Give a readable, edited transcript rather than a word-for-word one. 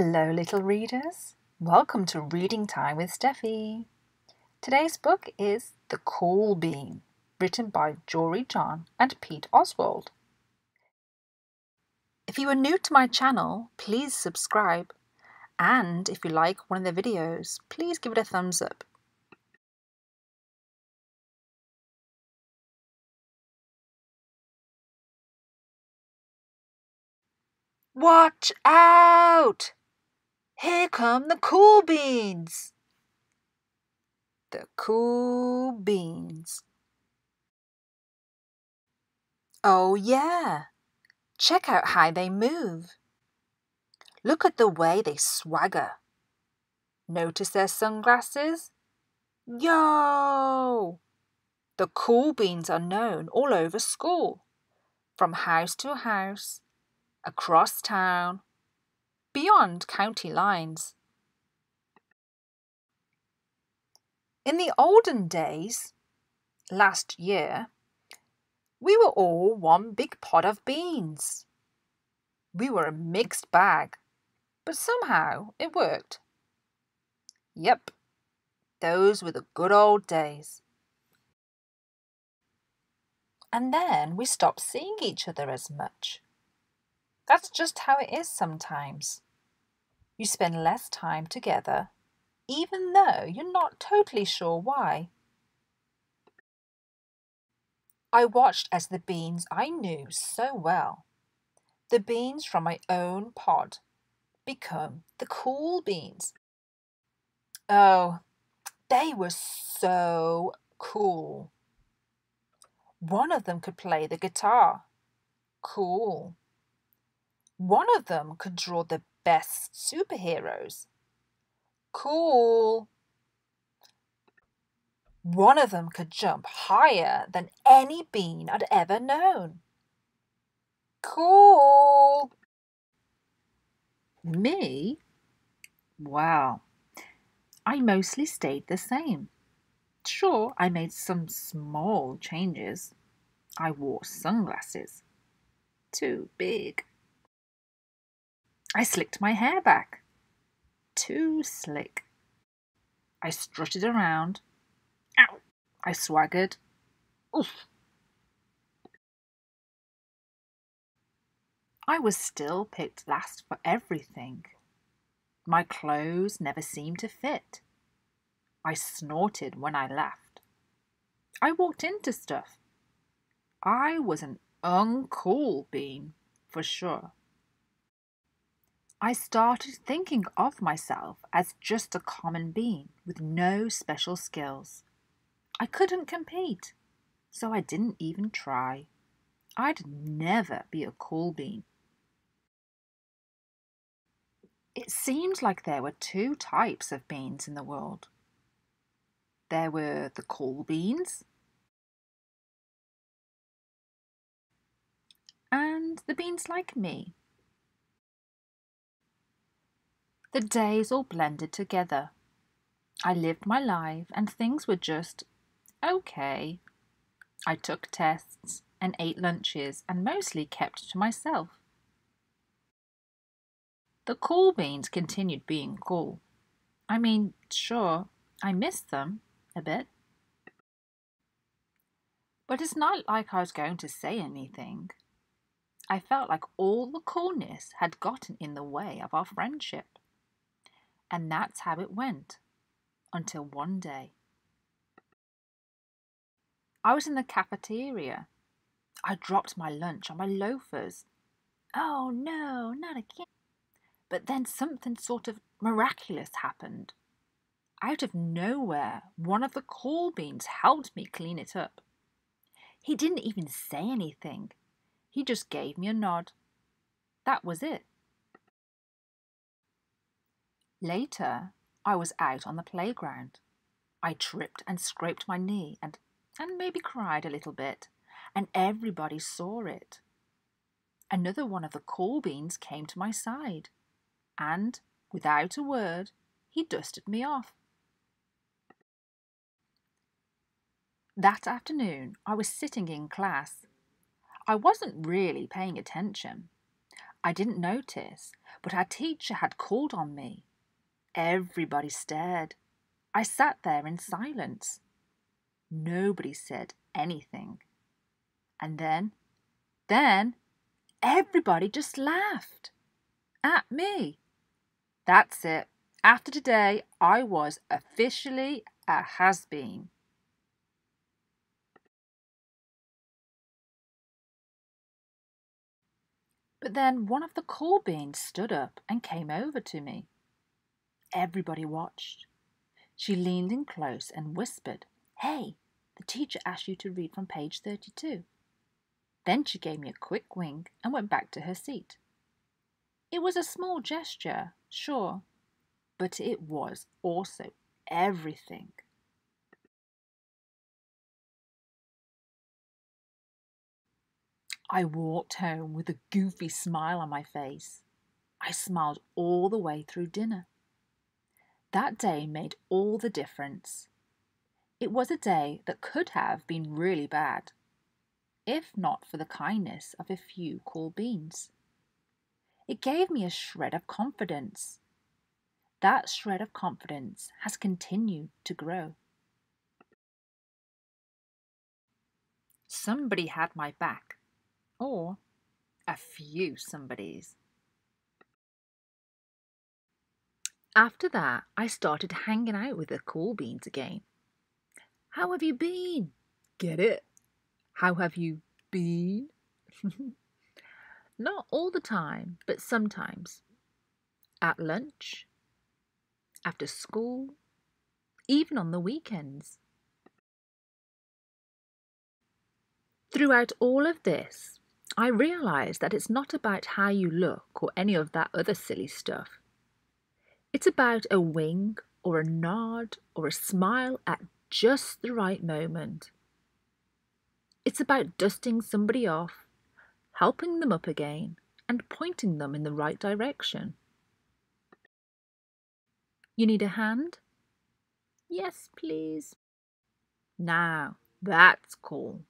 Hello, little readers. Welcome to Reading Time with Steffi. Today's book is The Cool Bean, written by Jory John and Pete Oswald. If you are new to my channel, please subscribe. And if you like one of the videos, please give it a thumbs up. Watch out! Here come the cool beans! The cool beans. Oh yeah! Check out how they move. Look at the way they swagger. Notice their sunglasses? Yo! The cool beans are known all over school, from house to house, across town, beyond county lines. In the olden days, last year, we were all one big pot of beans. We were a mixed bag, but somehow it worked. Yep, those were the good old days. And then we stopped seeing each other as much. That's just how it is sometimes. You spend less time together, even though you're not totally sure why. I watched as the beans I knew so well, the beans from my own pod, become the cool beans. Oh, they were so cool. One of them could play the guitar. Cool. One of them could draw the best superheroes. Cool. One of them could jump higher than any bean I'd ever known. Cool. Me? Wow. I mostly stayed the same. Sure, I made some small changes. I wore sunglasses. Too big. I slicked my hair back. Too slick. I strutted around. Ow! I swaggered. Oof! I was still picked last for everything. My clothes never seemed to fit. I snorted when I laughed. I walked into stuff. I was an uncool bean, for sure. I started thinking of myself as just a common bean with no special skills. I couldn't compete, so I didn't even try. I'd never be a cool bean. It seemed like there were two types of beans in the world. There were the cool beans and the beans like me. The days all blended together. I lived my life and things were just okay. I took tests and ate lunches and mostly kept to myself. The cool beans continued being cool. I mean, sure, I missed them a bit. But it's not like I was going to say anything. I felt like all the coolness had gotten in the way of our friendship. And that's how it went, until one day. I was in the cafeteria. I dropped my lunch on my loafers. Oh no, not again. But then something sort of miraculous happened. Out of nowhere, one of the cool beans helped me clean it up. He didn't even say anything. He just gave me a nod. That was it. Later, I was out on the playground. I tripped and scraped my knee and maybe cried a little bit, and everybody saw it. Another one of the cool beans came to my side, and, without a word, he dusted me off. That afternoon, I was sitting in class. I wasn't really paying attention. I didn't notice, but our teacher had called on me. Everybody stared. I sat there in silence. Nobody said anything. And then, everybody just laughed. At me. That's it. After today, I was officially a has-been. But then one of the cool beans stood up and came over to me. Everybody watched. She leaned in close and whispered, "Hey, the teacher asked you to read from page 32. Then she gave me a quick wink and went back to her seat. It was a small gesture, sure, but it was also everything. I walked home with a goofy smile on my face. I smiled all the way through dinner. That day made all the difference. It was a day that could have been really bad, if not for the kindness of a few cool beans. It gave me a shred of confidence. That shred of confidence has continued to grow. Somebody had my back, or a few somebodies. After that, I started hanging out with the cool beans again. How have you been? Get it? How have you been? Not all the time, but sometimes. At lunch, after school, even on the weekends. Throughout all of this, I realised that it's not about how you look or any of that other silly stuff. It's about a wink or a nod or a smile at just the right moment. It's about dusting somebody off, helping them up again, and pointing them in the right direction. You need a hand? Yes, please. Now, that's cool.